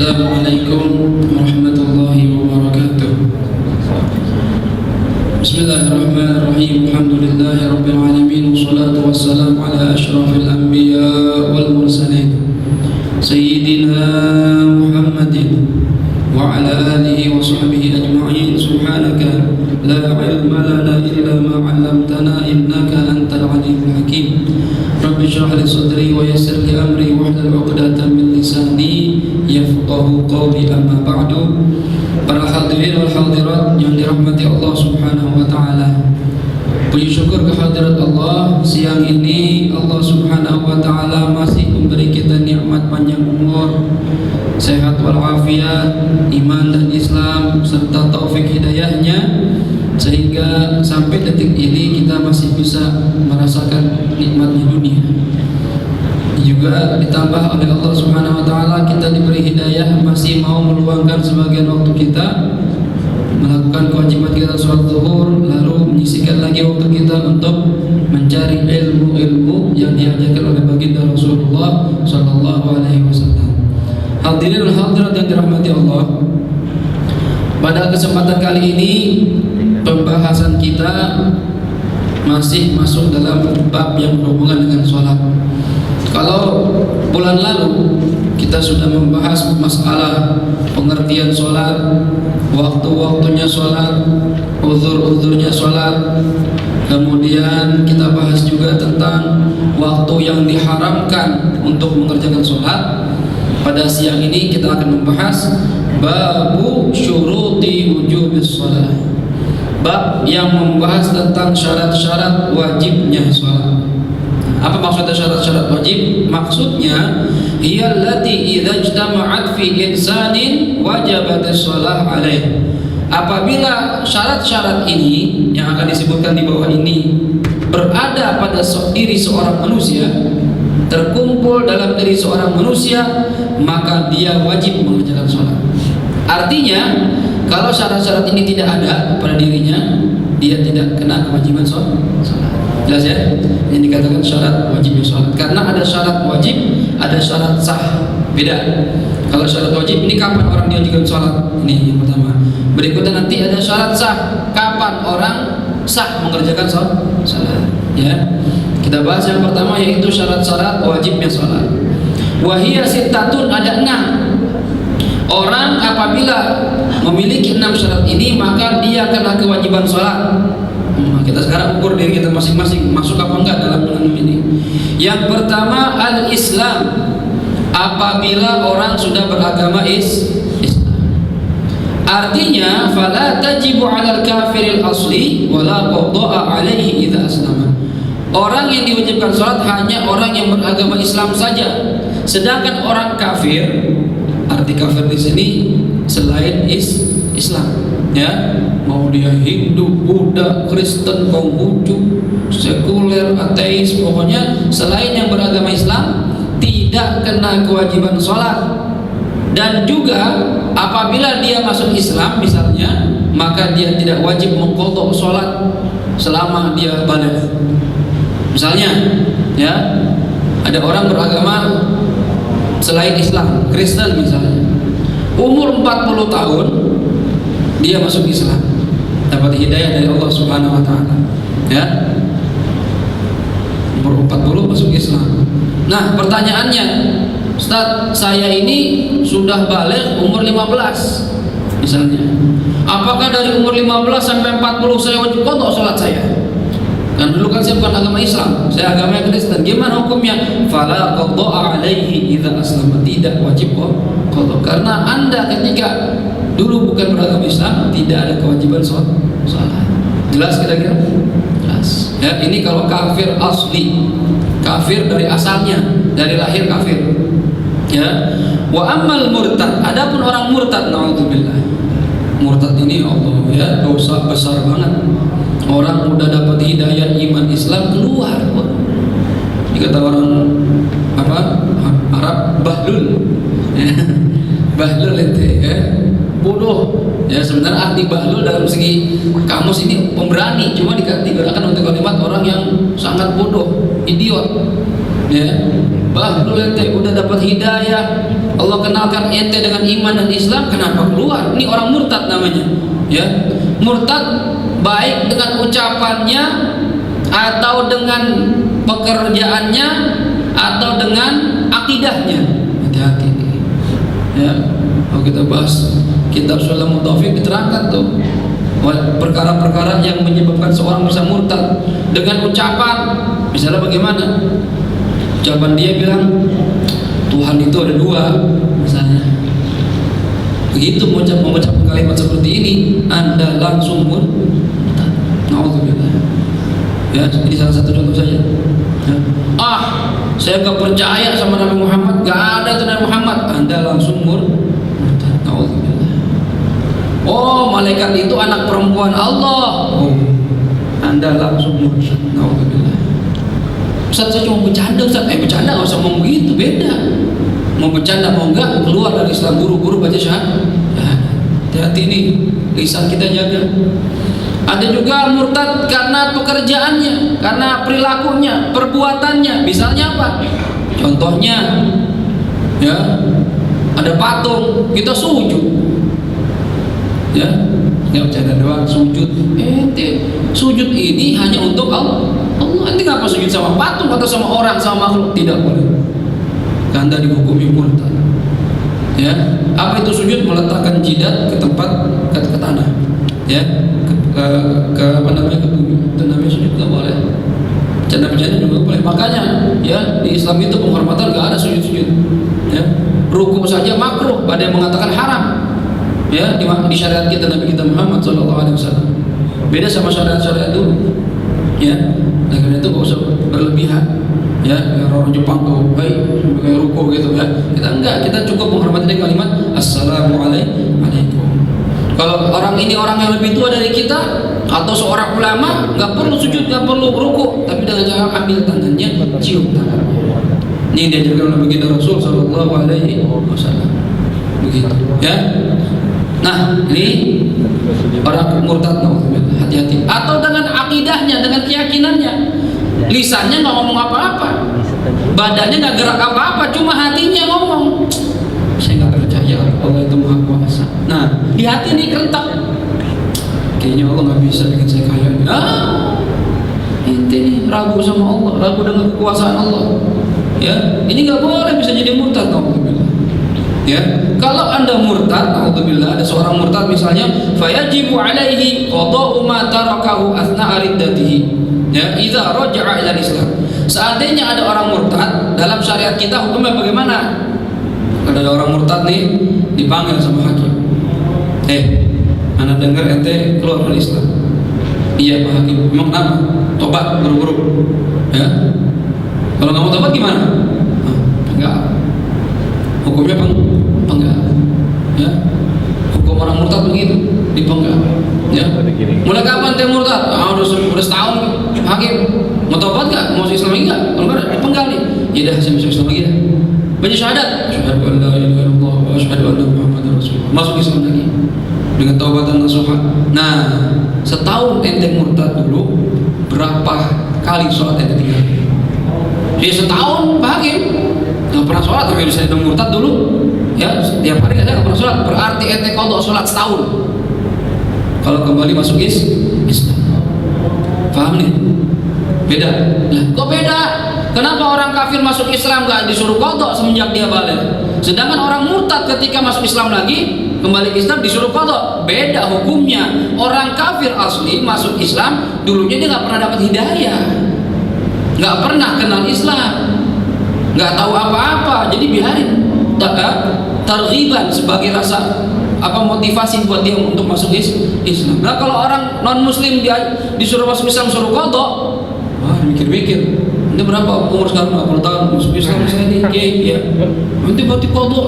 Assalamualaikum warahmatullahi wabarakatuh. Bismillahirrahmanirrahim. Alhamdulillahi rabbil alamin. Wassalatu wassalamu ala asyrafil anbiya wal mursalin Sayyidina Muhammadin wa ala alihi wa sahbihi ajma'in. Subhanaka la ilma lana illa ma 'allamtana innaka antal alimul hakim. Rabbi shrah li sadri wa yassir li amri wahlul 'uqdatam min lisani yafqahu qawli. Amma ba'du. Para hadirin wal hadirat yang dirahmati Allah Subhanahu wa taala. Puji syukur kehadirat Allah, siang ini Allah Subhanahu wa taala masih memberi kita nikmat panjang umur, sehat walafiat, iman dan Islam serta taufik hidayahnya, sehingga sampai detik ini kita masih bisa merasakan nikmatnya dunia. Juga ditambah oleh Allah Subhanahu wa taala kita diberi hidayah, masih mau meluangkan sebagian waktu kita melakukan kewajiban kita sholat zuhur, lalu menyisihkan lagi waktu kita untuk mencari ilmu-ilmu yang diajarkan oleh baginda Rasulullah sallallahu alaihi wasallam. Hadirin dan hadirat yang dirahmati Allah, pada kesempatan kali ini pembahasan kita masih masuk dalam bab yang berhubungan dengan sholat. Kalau bulan lalu kita sudah membahas masalah pengertian sholat, waktu-waktunya sholat, uzur-uzurnya sholat, kemudian kita bahas juga tentang waktu yang diharamkan untuk mengerjakan sholat. Pada siang ini kita akan membahas babu syuruti wujubis sholat, bab yang membahas tentang syarat-syarat wajibnya sholat. Apa maksudnya syarat-syarat wajib? Maksudnya hiyallati idza ijtama'at fi insanin wajabatis shalah alaih. Apabila syarat-syarat ini yang akan disebutkan di bawah ini berada pada diri seorang manusia, terkumpul dalam diri seorang manusia, maka dia wajib mengerjakan sholat. Artinya kalau syarat-syarat ini tidak ada pada dirinya, dia tidak kena kewajiban sholat. Jelas ya? Yang dikatakan syarat wajibnya sholat. Karena ada syarat wajib, ada syarat sah. Beda. Kalau syarat wajib ini kapan orang diajukan sholat? Ini yang pertama. Berikutnya nanti ada syarat sah. Kapan orang sah mengerjakan sholat? Ya. Kita bahas yang pertama, yaitu syarat-syarat wajibnya sholat. Wahiyya sittatun, ada 6. Orang apabila memiliki 6 syarat ini, maka dia kena kewajiban sholat. Kita sekarang ukur diri kita masing-masing masuk apa enggak dalam 6 ini. Yang pertama, al-Islam. Apabila orang sudah beragama Islam, artinya fala tajibu 'alal kafiril asli wala qada'a 'alaihi idza aslama. Orang yang diwajibkan salat hanya orang yang beragama Islam saja. Sedangkan orang kafir, arti kafir di sini selain Islam, ya, mau dia Hindu, Buddha, Kristen, Konghucu, sekuler, ateis, pokoknya selain yang beragama Islam tidak kena kewajiban sholat. Dan juga apabila dia masuk Islam misalnya, maka dia tidak wajib mengqadha sholat selama dia baligh. Misalnya, ya, ada orang beragama selain Islam, Kristen misalnya, umur 40 tahun dia masuk Islam, dapat hidayah dari Allah Subhanahu wa taala, ya. Umur 40 masuk Islam. Nah, pertanyaannya, Ustaz, saya ini sudah balik umur 15 misalnya. Apakah dari umur 15 sampai 40 saya wajib qadha salat saya? Kan dulu kan saya bukan agama Islam, saya agama Kristen. Gimana hukumnya? Fala qadha alaihi idza aslama. Tidak wajib qadha. Karena Anda ketika dulu bukan beragama Islam, tidak ada kewajiban sholat. Jelas kira-kira? Jelas. Ya, ini kalau kafir asli, kafir dari asalnya, dari lahir kafir. Ya. Wa ammal murtad, adapun orang murtad, naudzubillah. Murtad ini Allah, ya, dosa besar banget. Orang udah dapat hidayah iman Islam keluar. Dikata orang apa? Arab bahlul. Ya. Bahlul itu, ya. Bodoh. Ya, sebenarnya arti bahlul dalam segi kamus ini pemberani, cuma digunakan untuk kalimat orang yang sangat bodoh, idiot. Ya. Baru ente udah dapat hidayah, Allah kenalkan ente dengan iman dan Islam, kenapa keluar? Ini orang murtad namanya. Ya, murtad baik dengan ucapannya atau dengan pekerjaannya atau dengan akidahnya. Hati-hati. Ya, kalau kita bahas kitab Sulamut Taufik diterangkan tuh perkara-perkara yang menyebabkan seorang bisa murtad dengan ucapan. Misalnya bagaimana? Ucapan dia bilang Tuhan itu ada dua, misalnya. Begitu mengucapkan kalimat seperti ini, Anda langsung murtad. Nauzubillah. Ya, ini salah satu contoh saja. Ya. Saya gak percaya sama Nabi Muhammad, gak ada itu Nabi Muhammad. Anda langsung murtad. Nauzubillah. Oh, malaikat itu anak perempuan Allah. Oh, Anda langsung murtad. Nauzubillah. Ustaz, saya cuma bercanda, Ustaz. Bercanda gak usah ngomong begitu, beda. Mau bercanda mau enggak, keluar dari Islam, buru-buru baca syahadat. Hati-hati nih, lisan kita jaga. Ada juga murtad karena pekerjaannya, karena perilakunya, perbuatannya. Misalnya apa? Contohnya, ya, ada patung, kita sujud. Ya, nggak bercanda doang, sujud. Sujud ini hanya untuk Allah. Ente ngapa sujud sama patung atau sama orang, sama makhluk? Tidak boleh. Anda dihukumi murtad. Ya, apa itu sujud? Meletakkan jidat ke tempat ke tanah. Ya, ke apa namanya, ke bumi. Itu namanya sujud, nggak boleh. Bercanda-bercanda juga boleh. Makanya ya di Islam itu penghormatan nggak ada sujud-sujud. Ya, ruku saja makruh. Ada yang mengatakan haram. Ya, di syariat kita Nabi kita Muhammad SAW. Beda sama syariat-syariat dulu. Ya, nah karena itu nggak usah berlebihan. Ya, orang Jepang tuh, baik, kayak ruko gitu ya. Kita enggak, kita cukup menghormati kalimat Assalamualaikum. Kalau orang ini orang yang lebih tua dari kita atau seorang ulama, nggak perlu sujud, nggak perlu ruko, tapi dengan cara ambil tangannya, cium tangannya. Ini diajarkan oleh baginda Rasul Sallallahu Alaihi Wasallam. Begitu, ya. Nah, ini orang murtad, hati-hati. Atau dengan akidahnya, dengan keyakinannya. Lisannya nggak ngomong apa-apa, badannya nggak gerak apa-apa, cuma hatinya ngomong. Saya nggak percaya Allah itu Maha Kuasa. Nah, di hati ini kerentak. Kayaknya Allah nggak bisa bikin saya kaya. Inti ragu sama Allah, ragu dengan kekuasaan Allah. Ya, ini nggak boleh, bisa jadi murtad. Alhamdulillah. Ya, kalau Anda murtad, alhamdulillah, ada seorang murtad misalnya, fayajibu alaihi qada'u ma tarakahu athna'a riddatihi. Ya, idza raja'a ila Islam. Seandainya ada orang murtad, dalam syariat kita hukumnya bagaimana? Kalau ada orang murtad nih, dipanggil sama hakim. Anak dengar ente keluar dari Islam. Iya Pak Hakim. Memang kenapa? Tobat buru-buru. Ya. Kalau nggak mau tobat gimana? Enggak. Hukumnya penggal. Ya. Hukum orang murtad begitu, dipenggal. Ya. Mulai kapan ente murtad? Udah setahun. Hakim, mau tobat nggak? Mau Islam lagi nggak? Kalau nggak, dipenggal nih. Ya dah, saya masuk Islam lagi dah. Baca syahadat. Asyhadu an la ilaha illallah wa asyhadu anna Muhammadar Rasulullah. Masuk Islam lagi dengan taubatan nasuha. Nah, setahun ente murtad dulu, berapa kali sholat ente tinggal? Ya setahun, Pak Hakim. Nggak pernah sholat, tapi bisa udah murtad dulu. Ya, setiap hari nggak pernah sholat. Berarti ente qadha sholat setahun. Kalau kembali masuk Islam. Paham nih? Beda. Lah, kok beda? Kenapa orang kafir masuk Islam nggak disuruh qadha semenjak dia balik? Sedangkan orang murtad ketika masuk Islam lagi, kembali ke Islam disuruh qadha. Beda hukumnya. Orang kafir asli masuk Islam, dulunya dia nggak pernah dapat hidayah, nggak pernah kenal Islam, nggak tahu apa-apa, jadi biarin targhiban sebagai rasa motivasi buat dia untuk masuk Islam. Nah, kalau orang non muslim dia disuruh masuk Islam suruh qadha, mikir-mikir, ini berapa umur sekarang? 40 tahun masuk Islam saya ini, ya. Nanti berarti qadha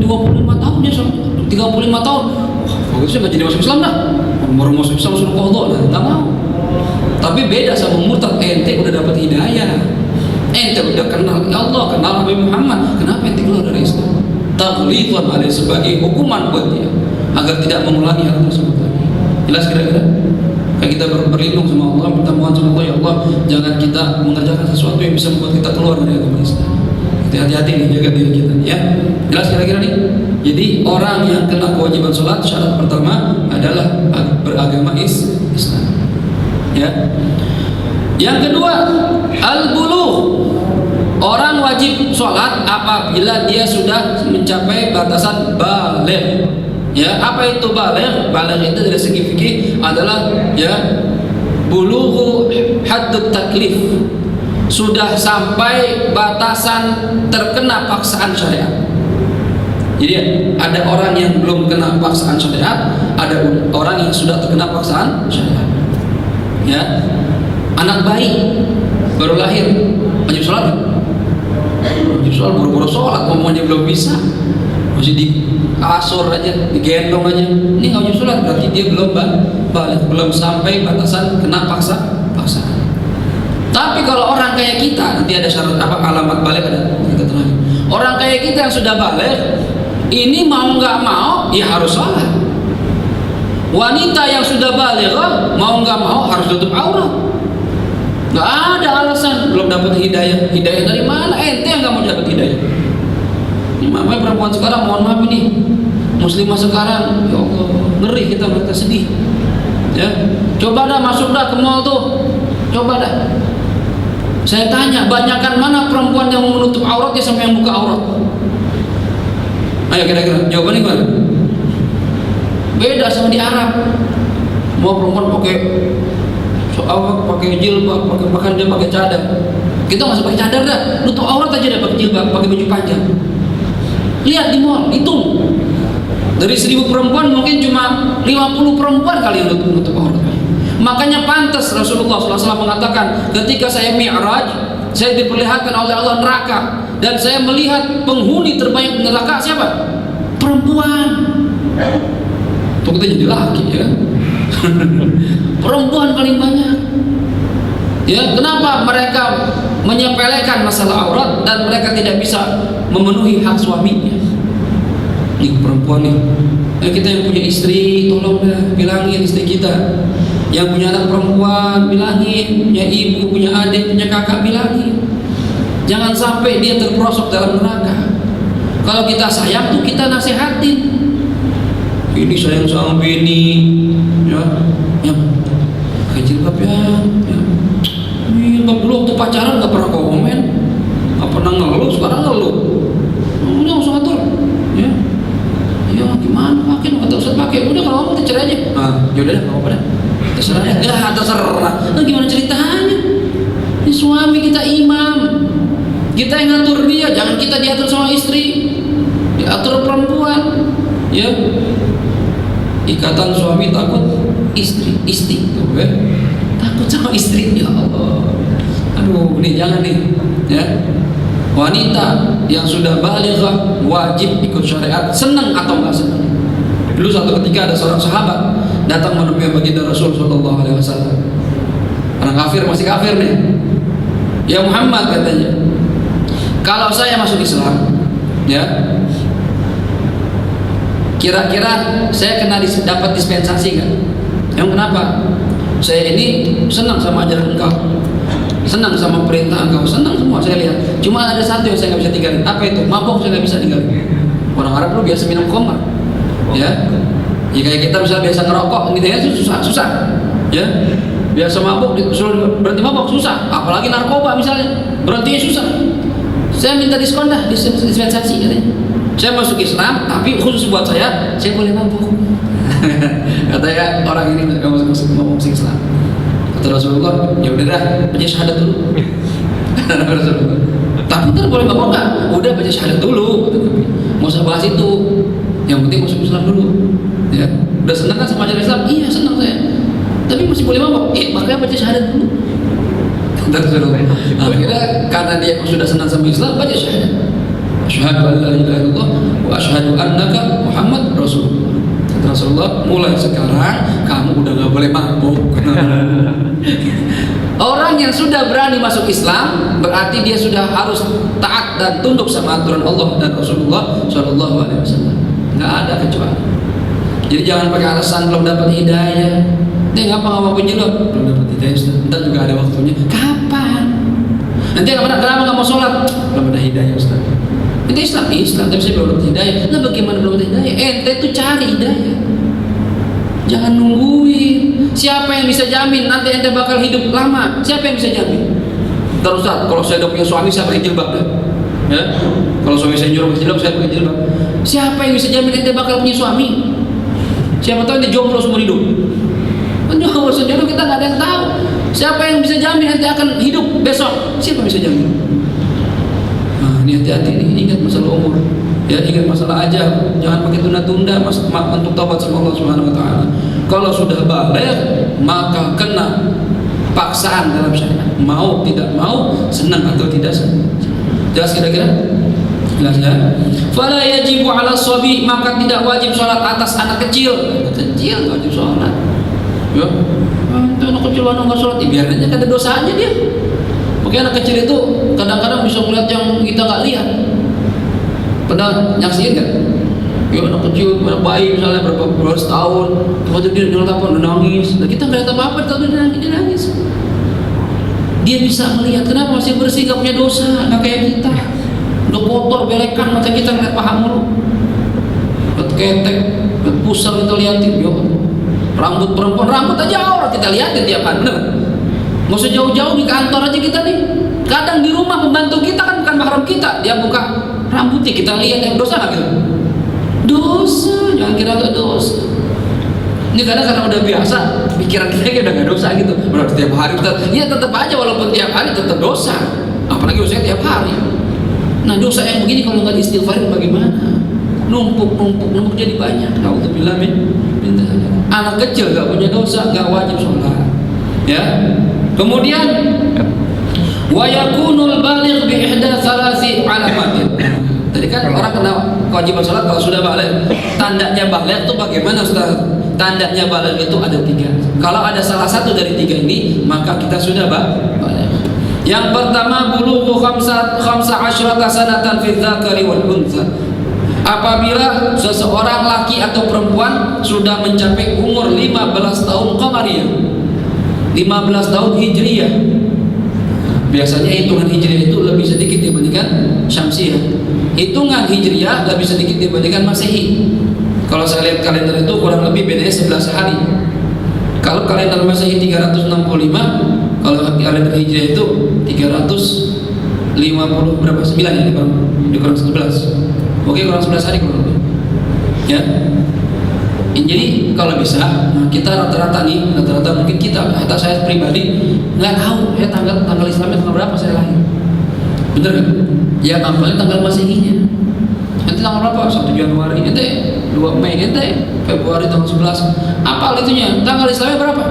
25 tahun dia, 35 tahun. Kalau itu saya nggak jadi masuk Islam dah. Baru masuk Islam suruh qadha, nah, nggak mau. Tapi beda sama murtad, ente udah dapat hidayah, ente udah kenal Allah, kenal Nabi Muhammad, kenapa ente keluar dari Islam? Taghlidhan alaihi, sebagai hukuman buat dia agar tidak mengulangi hal tersebut lagi. Jelas kira-kira? Kayak kita berlindung sama Allah, minta mohon sama Allah, ya Allah, jangan kita mengerjakan sesuatu yang bisa membuat kita keluar dari agama Islam. Hati-hati nih, jaga diri kita ya. Jelas kira-kira nih. Jadi orang yang kena kewajiban sholat, syarat pertama adalah beragama Islam. Ya. Yang kedua, al-bulugh. Orang wajib sholat apabila dia sudah mencapai batasan baligh. Ya, apa itu baligh? Baligh itu dari segi fikih adalah ya bulughu haddut taklif. Sudah sampai batasan terkena paksaan syariat. Jadi ada orang yang belum kena paksaan syariat, ada orang yang sudah terkena paksaan syariat. Ya, anak bayi baru lahir wajib sholat. Wajib sholat, buru-buru sholat, ngomongnya belum bisa, masih di asur aja, digendong aja. Ini nggak wajib sholat, berarti dia belum balik, belum sampai batasan kena paksaan. Tapi kalau orang kayak kita, nanti ada syarat apa, alamat balik ada kita terakhir. Orang kayak kita yang sudah balik, ini mau nggak mau ya harus sholat. Wanita yang sudah balik mau nggak mau harus tutup aurat. Nggak ada alasan, belum dapat hidayah. Hidayah dari mana? Ente yang nggak mau dapat hidayah. Ini mamanya perempuan sekarang, mohon maaf ini, muslimah sekarang, ya Allah, ngeri kita sedih. Ya, coba dah masuk dah ke mall tuh, coba dah. Saya tanya, banyakan mana perempuan yang menutup auratnya sampai yang buka aurat? Ayo kira-kira jawabannya gimana? Beda sama di Arab. Mau perempuan pakai jilbab, bahkan dia pakai cadar. Kita nggak usah pakai cadar dah, nutup aurat aja dah, pakai jilbab, pakai baju panjang. Lihat di mall, hitung. Dari 1000 perempuan mungkin cuma 50 perempuan kali yang nutup aurat. Makanya pantas Rasulullah SAW mengatakan, ketika saya mi'raj, saya diperlihatkan oleh Allah neraka, dan saya melihat penghuni terbanyak neraka siapa? Perempuan. Tuh kita jadi laki ya kan? Perempuan paling banyak. Ya, kenapa mereka menyepelekan masalah aurat dan mereka tidak bisa memenuhi hak suaminya? Ini perempuan nih. Kita yang punya istri, tolong dah bilangin istri kita. Yang punya anak perempuan, bilangin. Punya ibu, punya adik, punya kakak, bilangin. Jangan sampai dia terperosok dalam neraka. Kalau kita sayang tuh kita nasihatin. Ini sayang sama bini, ya, pakai jilbab ya. Jilbab dulu waktu pacaran nggak pernah komen, nggak pernah ngeluh, sekarang ngeluh. Udah langsung atur, ya. Ya gimana pakai, nggak tahu pakai. Udah kalau kamu cerai aja. Yaudah nggak apa-apa dah. Terserah ya. Ya terserah. Nah gimana ceritanya? Ini suami kita imam, kita yang ngatur dia, jangan kita diatur sama istri, diatur perempuan, ya. Ikatan suami takut istri ya. Takut sama istri, ya Allah. Aduh, ini jangan nih, ya. Wanita yang sudah balighah wajib ikut syariat, senang atau enggak senang. Dulu suatu ketika ada seorang sahabat datang menemui baginda Rasul sallallahu alaihi wasallam. Orang kafir, masih kafir nih. Ya Muhammad, katanya, kalau saya masuk Islam, ya, kira-kira saya kena dapat dispensasi nggak? Yang kenapa? Saya ini senang sama ajaran engkau, senang sama perintah engkau, senang semua saya lihat. Cuma ada satu yang saya nggak bisa tinggalin. Apa itu? Mabok saya nggak bisa tinggalin. Orang Arab lu biasa minum khamar, ya. Ya kayak kita misalnya biasa ngerokok, gitu ya, susah. Ya, biasa mabok, disuruh berhenti mabok susah. Apalagi narkoba misalnya, berhentinya susah. Saya minta diskon dah, dispensasi katanya. Saya masuk Islam, tapi khusus buat saya boleh mabuk. Katanya orang ini nggak masuk Islam. Kata Rasulullah, ya udah dah, baca syahadat dulu. Rasulullah. Tapi ntar boleh mabuk nggak? Udah baca syahadat dulu. Mau usah bahas itu. Yang penting masuk Islam dulu. Ya, udah senang kan sama ajaran Islam? Iya senang saya. Tapi masih boleh mabuk? Makanya baca syahadat dulu. Kata Rasulullah. Akhirnya karena dia sudah senang sama Islam, baca syahadat. Asyhadu an la ilaha illallah wa asyhadu annaka Muhammad Rasulullah. Kata Rasulullah, mulai sekarang kamu udah gak boleh mabuk. Orang yang sudah berani masuk Islam berarti dia sudah harus taat dan tunduk sama aturan Allah dan Rasulullah Shallallahu Alaihi Wasallam. Nggak ada kecuali. Jadi jangan pakai alasan belum dapat hidayah. Dia ngapa nggak mau jilbab? Belum dapat hidayah. Ntar juga ada waktunya. Kapan? Nanti kenapa nggak mau sholat? belum ada hidayah Ustaz. Ente Islam, tapi saya belum dapat hidayah. Nah bagaimana belum dapat hidayah? Ente itu cari hidayah. Jangan nungguin. Siapa yang bisa jamin nanti ente bakal hidup lama? Siapa yang bisa jamin? Terus Ustaz, kalau saya udah punya suami, saya pakai jilbab dah. Ya? Kalau suami saya nyuruh pakai jilbab, saya pakai jilbab. Siapa yang bisa jamin ente bakal punya suami? Siapa tahu ente jomblo seumur hidup. Jomblo seumur kita nggak ada yang tahu. Siapa yang bisa jamin ente akan hidup besok? Siapa yang bisa jamin? Nah, ini hati-hati nih, ingat masalah umur. Ya, ingat masalah ajal. Jangan pakai tunda-tunda untuk taubat sama Allah Subhanahu wa taala. Kalau sudah balik, maka kena paksaan dalam syariat. Mau tidak mau, senang atau tidak senang. Jelas kira-kira? Jelas ya? Fala yajibu 'ala shabi, maka tidak wajib sholat atas anak kecil. Anak kecil wajib sholat. Ya, itu anak kecil nggak sholat, biar aja ada dosanya dia. Makanya anak kecil itu kadang-kadang bisa melihat yang kita nggak lihat. Pernah nyaksiin kan? Ya anak kecil, anak bayi misalnya berapa tahun, tiba-tiba dia udah nangis. Nah kita nggak lihat apa-apa, dia nangis. Dia bisa melihat, kenapa masih bersih, nggak punya dosa, nggak kayak kita. Udah kotor, belekan, mata kita ngeliat paha mulu. Lihat ketek, lihat pusar kita liatin. Yo, rambut perempuan, rambut aja aurat kita liatin tiap hari, bener? Nggak usah jauh-jauh di kantor aja kita nih. Kadang di rumah pembantu kita kan bukan mahram kita, dia buka rambutnya kita lihat, yang dosa nggak gitu? Dosa, jangan kira nggak dosa. Ini kadang karena udah biasa, pikiran kita kayak udah nggak dosa gitu. Berarti tiap hari kita, ya tetap aja walaupun tiap hari tetap dosa. Apalagi usia tiap hari. Nah dosa yang begini kalau nggak diistighfarin bagaimana? Numpuk jadi banyak. Nauzubillah min dzalik. Anak kecil nggak punya dosa, nggak wajib sholat. Ya. Kemudian wa yakunul baligh bi ihda thalathi alamatin. Tadi kan orang kena kewajiban sholat kalau sudah baligh. Tandanya baligh itu bagaimana Ustaz? Tandanya baligh itu ada 3. Kalau ada salah satu dari 3 ini, maka kita sudah baligh. Yang pertama, bulughu 15 sanatan fi dzakari wal untha. Apabila seseorang laki atau perempuan sudah mencapai umur 15 tahun qamariyah, 15 tahun hijriyah. Biasanya hitungan hijriyah itu lebih sedikit dibandingkan syamsiyah. Hitungan hijriyah lebih sedikit dibandingkan masehi. Kalau saya lihat kalender itu kurang lebih bedanya 11 hari. Kalau kalender masehi 365, kalau kalender hijriyah itu 350 berapa? 9 ya, dikurang 11. Oke, kurang 11 hari kurang lebih. Ya. Jadi kalau bisa, nah kita rata-rata mungkin kita atau saya pribadi nggak tahu ya tanggal Islamnya tanggal berapa saya lahir. Bener kan? Ya apalagi tanggal masehinya. Nanti tanggal berapa? 1 Januari, ente 2 Mei, ente Februari tanggal 11. Apa itunya? Tanggal Islamnya berapa?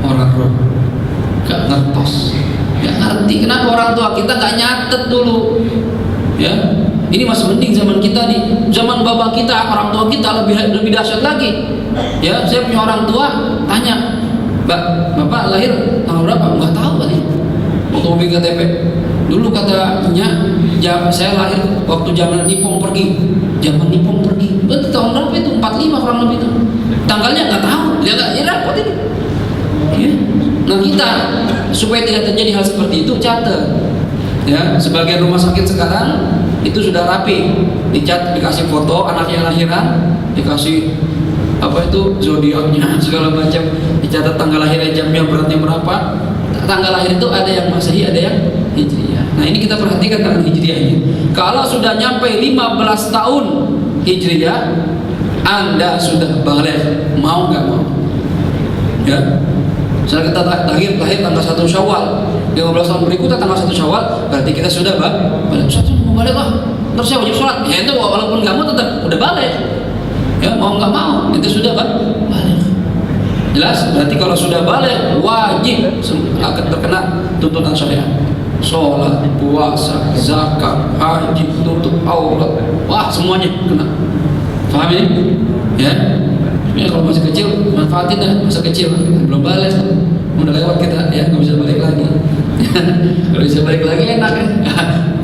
Orang roh gak ngertos, gak ngerti. Kenapa orang tua kita gak nyatet dulu? Ya, ini masih mending zaman kita nih. Zaman bapak kita, orang tua kita lebih dahsyat lagi. Ya, saya punya orang tua, tanya, Bapak lahir tanggal berapa? Nggak tahu kali. Waktu mau bikin KTP. Dulu katanya, saya lahir waktu zaman Nippon pergi. Zaman Nippon pergi. Berarti tahun berapa itu? 45 kurang lebih itu. Tanggalnya nggak tahu. Dia nggak repot ini. Ya. Nah kita supaya tidak terjadi hal seperti itu catat. Ya, sebagian rumah sakit sekarang itu sudah rapi, dikasih foto anaknya lahiran, dikasih apa itu zodiaknya segala macam, dicatat tanggal lahirnya, jamnya, beratnya berapa. Tanggal lahir itu ada yang masehi, ada yang hijriah. Nah ini kita perhatikan tanggal hijriahnya. Kalau sudah nyampe 15 tahun hijriah, Anda sudah baligh, mau nggak mau? Ya. Misalnya kita lahir tanggal 1 Syawal, 15 tahun berikutnya tanggal 1 Syawal, berarti kita sudah balik. Ustaz mau balik lah, terus saya wajib sholat. Ya itu walaupun nggak mau tetap udah balik. Ya mau nggak mau, itu sudah balik. Jelas? Berarti kalau sudah balik wajib akan terkena tuntutan syariat. Sholat, puasa, zakat, haji, tutup aurat, wah semuanya kena. Paham ini? Ya. Ya kalau masih kecil manfaatin dah masa kecil, belum balik udah lewat kita ya, nggak bisa balik lagi. Kalau bisa balik lagi enak ya.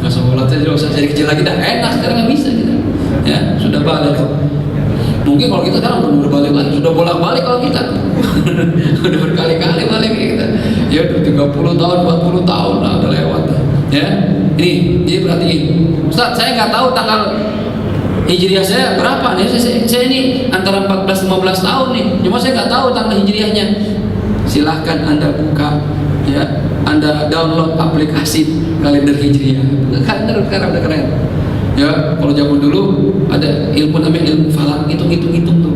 Masa sholatnya tidak usah jadi kecil lagi dah, enak sekarang nggak bisa kita. Ya sudah balik. Mungkin kalau kita sekarang udah balik lagi, sudah bolak-balik kalau kita. Udah berkali-kali balik kita. Ya udah 30 tahun, 40 tahun lah udah lewat. Ya, ini jadi perhatiin. Ustaz, saya nggak tahu tanggal hijriah saya berapa nih. Saya ini antara 14-15 tahun nih. Cuma saya nggak tahu tanggal hijriahnya. Silahkan Anda buka, ya, Anda download aplikasi kalender hijriah. Kalender sekarang udah keren. Ya, kalau zaman dulu ada ilmu namanya ilmu falak, hitung tuh.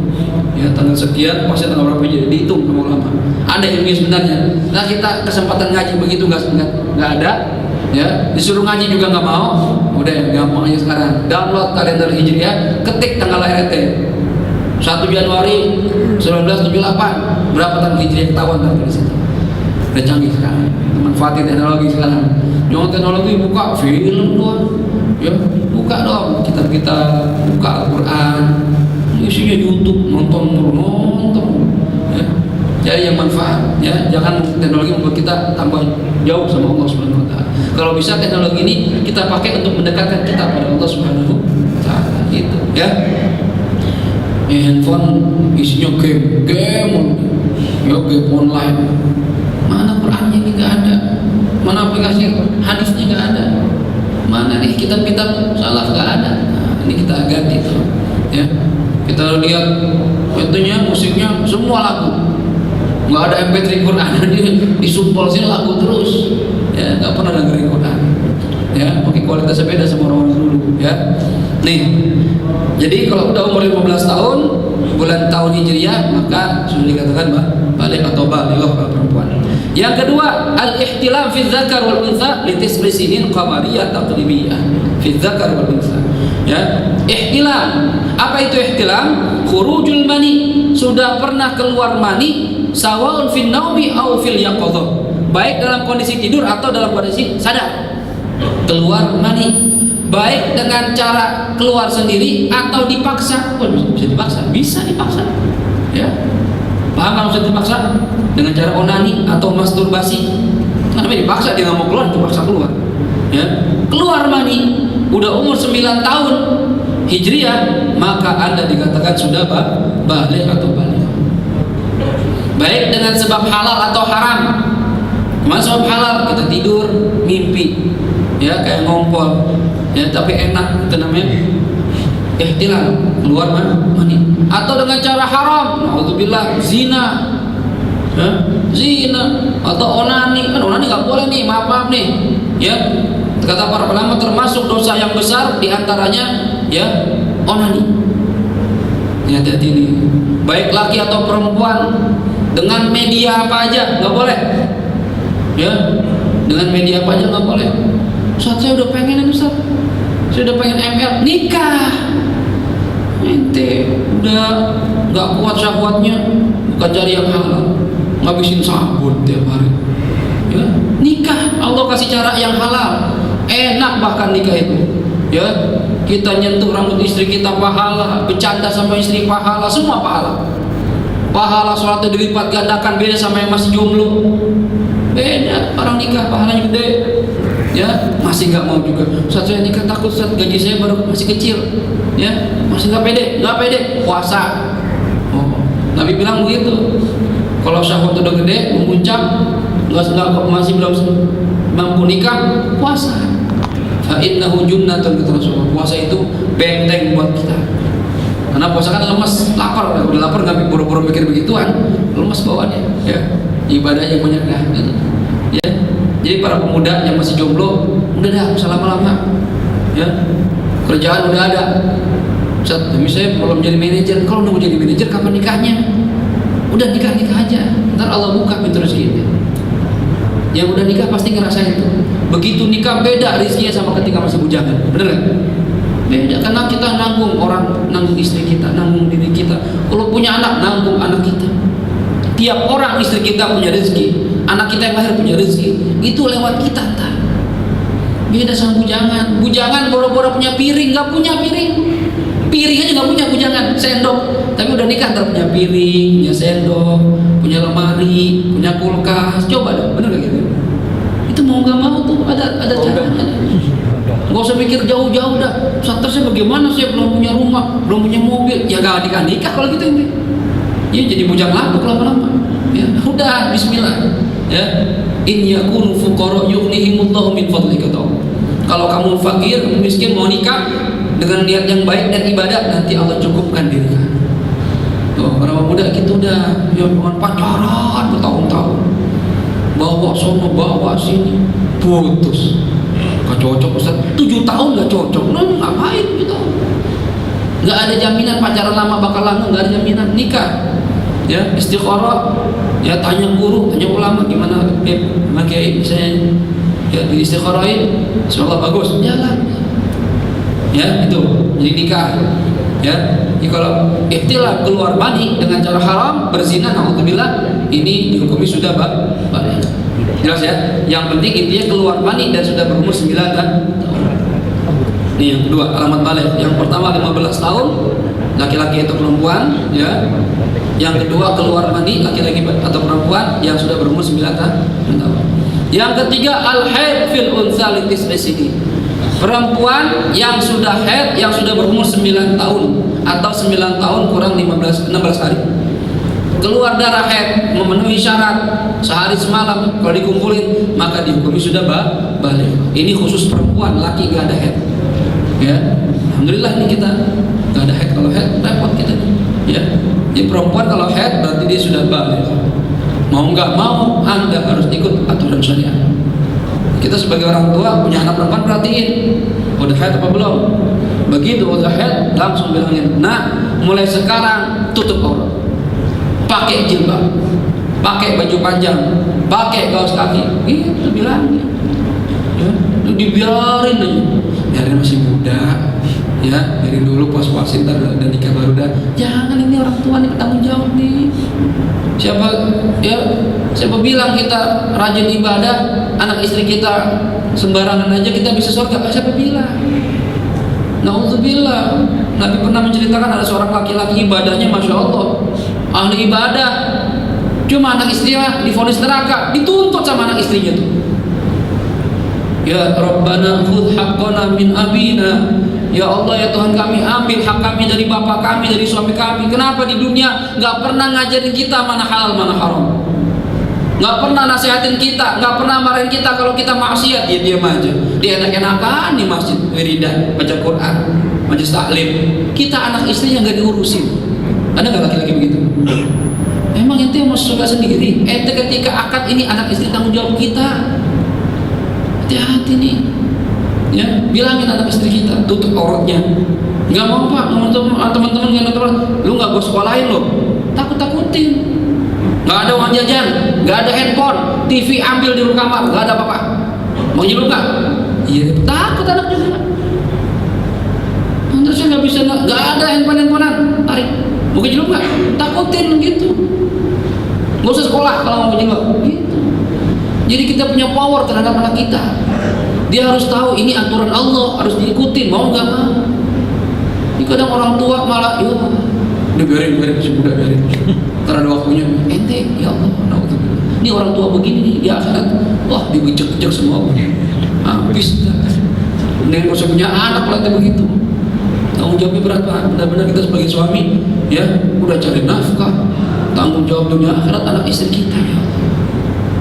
Ya, tanggal sekian pasti tanggal berapa jadi dihitung sama ulama. Ada ilmu sebenarnya. Nah, kita kesempatan ngaji begitu nggak ada. Ya, disuruh ngaji juga nggak mau. Udah gampang aja sekarang. Download kalender hijriah, ketik tanggal lahir ente. 1 Januari 1978. Berapa tanggal hijriah ketahuan tanggal di situ. Udah canggih sekarang. Manfaatin teknologi sekarang. Jangan teknologi buka film doang. Ya, buka dong kita buka Al-Quran, isinya YouTube, nonton. Ya, cari yang manfaat. Ya, jangan teknologi membuat kita tambah jauh sama Allah Subhanahu Wa Taala. Kalau bisa teknologi ini kita pakai untuk mendekatkan kita pada Allah Subhanahu Wa Taala. Gitu, ya. Handphone isinya game, ya game online. Mana Qurannya ini nggak ada, mana aplikasi hadisnya nggak ada. Mana nih kitab-kitab salaf nggak ada. Nah, ini kita ganti tuh, ya. Kita lihat itunya, musiknya semua lagu, nggak ada MP3 Quran. Disumpel sini lagu terus, ya, nggak pernah dengerin Quran, ya. Pakai kualitasnya beda sama orang dulu, ya. Nih, jadi kalau udah umur 15 tahun bulan tahun hijriah maka sudah dikatakan balik atau balighah kalau perempuan. Yang kedua, al-ihtilam fi dzakar wal untha li tis'i sinin qamariyah taqribiyah fi dzakar wal untha. Ya, ihtilam. Apa itu ihtilam? Khurujul mani, sudah pernah keluar mani, sawaun fin naumi au fil yaqadhah. Baik dalam kondisi tidur atau dalam kondisi sadar. Keluar mani, baik dengan cara keluar sendiri atau dipaksa. Oh, bisa dipaksa. Ya. Paham kalau bisa dipaksa? Dengan cara onani atau masturbasi. Namanya dipaksa, dia nggak mau keluar, dipaksa keluar. Ya, keluar mani, udah umur 9 tahun hijriah, maka Anda dikatakan sudah baligh atau baligh. Baik dengan sebab halal atau haram. Kemana sebab halal? Kita tidur, mimpi, ya kayak ngompol, ya tapi enak, itu namanya ihtilam, keluar mani. Atau dengan cara haram, naudzubillah, zina. Ya, zina atau onani. Kan onani nggak boleh nih, maaf nih, ya. Kata para ulama termasuk dosa yang besar diantaranya, ya, onani. Hati-hati nih, baik laki atau perempuan, dengan media apa aja nggak boleh, ya, dengan media apa aja nggak boleh. Saat saya udah pengen, Ustaz, saya udah pengen ML, nikah. Ente udah nggak kuat syahwatnya, bukan cari yang halal, ngabisin sabun tiap hari, ya, nikah. Allah kasih cara yang halal, enak bahkan nikah itu, ya. Kita nyentuh rambut istri kita pahala, bercanda sama istri pahala, semua pahala. Pahala sholatnya dilipat gandakan, beda sama yang masih jomblo. Beda, orang nikah pahalanya gede, ya. Masih nggak mau juga, saat saya nikah takut, saat gaji saya baru masih kecil, ya, masih nggak pede, puasa. Oh, Nabi bilang begitu. Kalau syahwat udah gede, memuncak, masih belum mampu nikah, puasa. Fa innahu junnatun, kata Rasulullah. Puasa itu benteng buat kita. Karena puasa kan lemas, lapar, udah lapar nggak buru-buru mikir begituan, lemas bawaannya, ya. Ibadah yang banyak dah, gitu. Ya. Jadi para pemuda yang masih jomblo, udah dah, usah lama-lama, ya. Kerjaan udah ada. Ustaz, misalnya belum jadi manajer, kalau udah mau jadi manajer kapan nikahnya? Udah nikah aja, ntar Allah buka pintu rezeki. Yang udah nikah pasti ngerasain itu. Begitu nikah beda rezekinya sama ketika masih bujangan, bener gak? Beda, karena kita nanggung orang, nanggung istri kita, nanggung diri kita. Kalau punya anak, nanggung anak kita. Tiap orang istri kita punya rezeki, anak kita yang lahir punya rezeki, itu lewat kita ntar. Beda sama bujangan. Bujangan boro-boro punya piring, nggak punya piring. Piring aja nggak punya bujangan, sendok. Tapi udah nikah ntar punya piring, punya sendok, punya lemari, punya kulkas. Coba dong, bener gak gitu? Itu mau nggak mau tuh ada caranya. Nggak usah mikir jauh-jauh dah. Saya bagaimana, saya belum punya rumah, belum punya mobil. Ya gak nikah kalau gitu ini. Ya jadi bujang lapuk lama-lama. Ya udah, Bismillah. Ya In yakunu fuqara yughnihimullahu min fadli, kata Allah. Kalau kamu fakir, miskin, mau nikah dengan niat yang baik dan ibadah, nanti Allah cukupkan diri kamu. Tuh, para pemuda kita udah ya pacaran bertahun-tahun, bawa sono bawa sini, putus, gak cocok Ustaz. 7 tahun gak cocok, ngapain gitu? Gak ada jaminan pacaran lama bakal langgeng, gak ada jaminan nikah. Ya istikharah, ya tanya guru, tanya ulama gimana, kiai misalnya, ya di istikharahin, semoga bagus, jalan. Ya itu, jadi nikah. Ya, jadi kalau ihtilam keluar mani dengan cara haram, berzina, naudzubillah, ini dihukumi sudah balik. Jelas ya? Yang penting intinya keluar mani dan sudah berumur 9 tahun. Ini yang kedua, alamat balik. Yang pertama 15 tahun, laki-laki atau perempuan, ya. Yang kedua keluar mani, laki-laki atau perempuan yang sudah berumur 9 tahun. Yang ketiga al-haid fil unsa li tis'i sinin. Perempuan yang sudah haid, yang sudah berumur 9 tahun atau 9 tahun kurang 16 hari. Keluar darah haid memenuhi syarat sehari semalam, kalau dikumpulin maka dihukumi sudah balik. Ini khusus perempuan, laki gak ada haid. Ya, alhamdulillah ini kita gak ada haid. Kalau haid repot kita. Ya, jadi perempuan kalau haid berarti dia sudah balik. Mau nggak mau Anda harus ikut aturan syariat. Kita sebagai orang tua punya anak perempuan, perhatiin udah haid apa belum. Begitu udah haid langsung bilangin, nah mulai sekarang tutup aurat, pakai jilbab, pakai baju panjang, pakai kaos kaki, itu bilangin. Ya, itu dibiarin aja, biarin masih muda, ya biarin dulu puas-puasin, ntar udah nikah baru dah. Jangan, ini orang tua nih bertanggung jawab nih. Siapa bilang kita rajin ibadah, anak istri kita sembarangan aja kita bisa surga? Siapa bilang? Naudzubillah. Nabi pernah menceritakan ada seorang laki-laki ibadahnya masya Allah, ahli ibadah, cuma anak istrinya divonis neraka, dituntut sama anak istrinya tuh. Ya Rabbana khudh haqqana min abina. Ya Allah, ya Tuhan kami, ambil hak kami dari bapak kami, dari suami kami. Kenapa di dunia nggak pernah ngajarin kita mana halal mana haram, nggak pernah nasihatin kita, nggak pernah marahin kita kalau kita maksiat? Ya diam aja, dia enak-enakan di masjid, wiridan, baca Quran, majelis taklim. Kita anak istrinya nggak diurusin. Ada nggak laki-laki begitu? Emang ente mau suka sendiri? Ente ketika akad ini anak istri tanggung jawab kita. Hati-hati nih. Ya, bilangin anak istri kita tutup auratnya. Nggak mau pak, teman-teman nggak nonton, lu nggak gue sekolahin lo, takut-takutin. Nggak ada uang jajan, nggak ada handphone, TV ambil di kamar, nggak ada apa-apa. Mau nyeluk nggak? Iya, takut anak juga. Terus saya nggak bisa, nggak ada handphonean, tarik. Mau nyeluk nggak? Takutin gitu. Nggak usah sekolah kalau mau nyeluk. Gitu. Jadi kita punya power terhadap anak kita. Dia harus tahu ini aturan Allah, harus diikutin, mau nggak mau. Ini kadang orang tua malah, ya udah biarin si muda biarin. Karena ada waktunya, ente ya Allah, ini orang tua begini nih, di akhirat, wah dibejek-bejek semua punya. Habis dah. Mending gak usah punya anak lah begitu. Tanggung jawabnya berat pak. Benar-benar kita sebagai suami, ya udah cari nafkah, tanggung jawab dunia akhirat anak istri kita ya.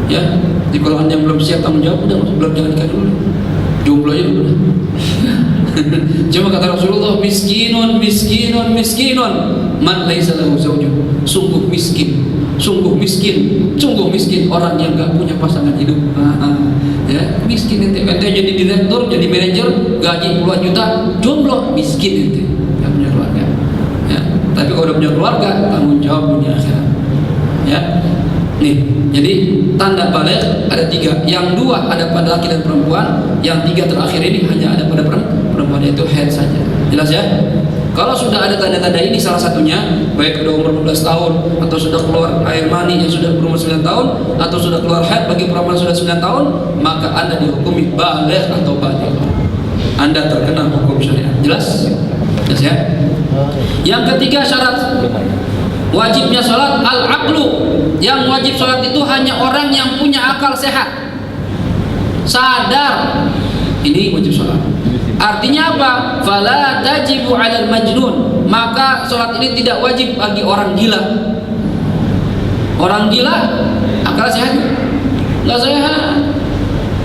Ya, jadi kalau anda yang belum siap tanggung jawab, udah belum, jangan nikah dulu. Jomblo aja dulu. Cuma kata Rasulullah, miskinun man laisa lahu zawjun. Sungguh miskin orang yang gak punya pasangan hidup. Ya, miskin ente jadi direktur, jadi manajer, gaji puluhan juta, jomblo, miskin ente, gak punya keluarga. Ya, tapi kalau udah punya keluarga, tanggung jawab dunia akhirat. Ya. Nih, jadi tanda balik ada 3. Yang 2 ada pada laki dan perempuan. Yang 3 terakhir ini hanya ada pada perempuan, yaitu haid saja. Jelas ya? Kalau sudah ada tanda-tanda ini salah satunya, baik sudah umur 15 tahun atau sudah keluar air mani yang sudah berumur 9 tahun atau sudah keluar haid bagi perempuan sudah 9 tahun, maka Anda dihukumi balik atau baligh. Anda terkena hukum syariat. Jelas? Jelas ya? Yang ketiga syarat wajibnya sholat al-aqlu. Yang wajib sholat itu hanya orang yang punya akal sehat, sadar. Ini wajib sholat. Artinya apa? Fala tajibu 'alal majnun. Maka sholat ini tidak wajib bagi orang gila. Orang gila akal sehat. nggak sehat.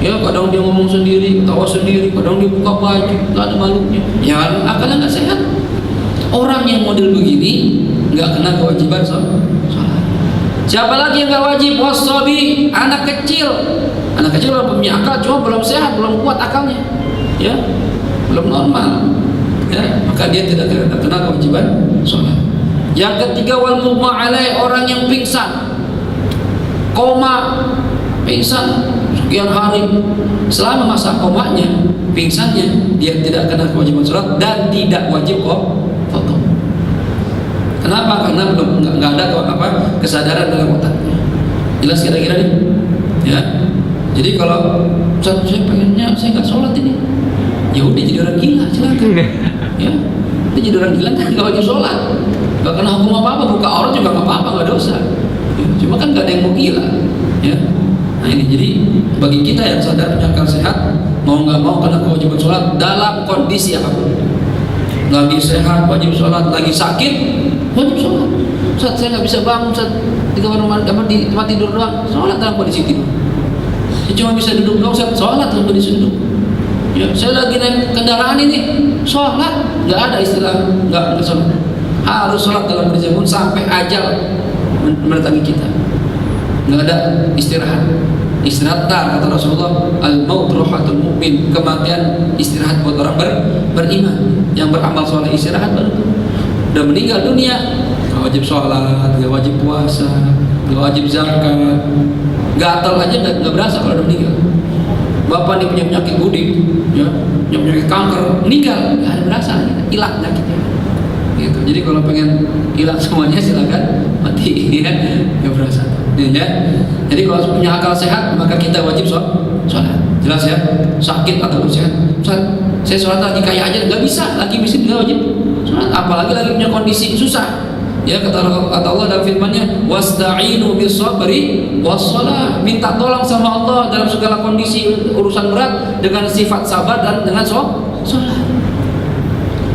Ya kadang dia ngomong sendiri, ketawa sendiri, kadang dia buka baju, nggak ada malunya. Ya akalnya nggak sehat. Orang yang model begini nggak kena kewajiban sholat. Siapa lagi yang nggak wajib? Wasabi, anak kecil. Anak kecil punya akal, cuma belum sehat, belum kuat akalnya, ya, belum normal, ya, maka dia tidak kena kewajiban sholat. Yang ketiga, wal mughma alaih, orang yang pingsan, koma, pingsan sekian hari, selama masa komanya, pingsannya, dia tidak kena kewajiban sholat dan tidak wajib foto. Kenapa? Karena belum nggak ada kesadaran dalam otaknya. Jelas kira-kira nih, ya. Jadi kalau saya pengennya saya nggak sholat ini, ya udah jadi orang gila, silakan. Ya, dia jadi orang gila kan nggak wajib sholat, nggak kena hukum apa-apa, buka aurat juga nggak apa-apa, nggak dosa. Ya, cuma kan nggak ada yang mau gila, ya. Nah ini jadi bagi kita yang sadar punya akal sehat, mau nggak mau kena kewajiban sholat dalam kondisi apapun. Lagi sehat wajib sholat, lagi sakit wajib sholat. Saat saya nggak bisa bangun, saat di kamar di tempat tidur doang, sholat dalam kondisi tidur. Saya cuma bisa duduk doang, sholat dalam kondisi duduk. Ya, saya lagi naik kendaraan ini, sholat, nggak ada istilah nggak sholat. Harus sholat dalam kondisi pun sampai ajal mendatangi kita. Nggak ada istirahat. Istirahat kata Rasulullah, al-maut rohatul mu'min, kematian istirahat buat orang beriman yang beramal soleh. Istirahat baru udah meninggal dunia, nggak wajib sholat, nggak wajib puasa, nggak wajib zakat, gatal aja nggak berasa kalau udah meninggal. Bapak nih punya penyakit budik, ya, punya penyakit kanker, meninggal nggak ada berasa, hilang penyakitnya. Gitu. Jadi kalau pengen hilang semuanya silakan mati, ya, nggak berasa. Ya. Jadi kalau punya akal sehat maka kita wajib sholat. Jelas ya? Sakit atau sehat, saya sholat lagi kaya aja nggak bisa, lagi miskin nggak wajib sholat. Apalagi lagi punya kondisi susah. Ya kata Allah dalam firman-Nya, wasta'inu bis sabri was shalah, minta tolong sama Allah dalam segala kondisi urusan berat dengan sifat sabar dan dengan sholat.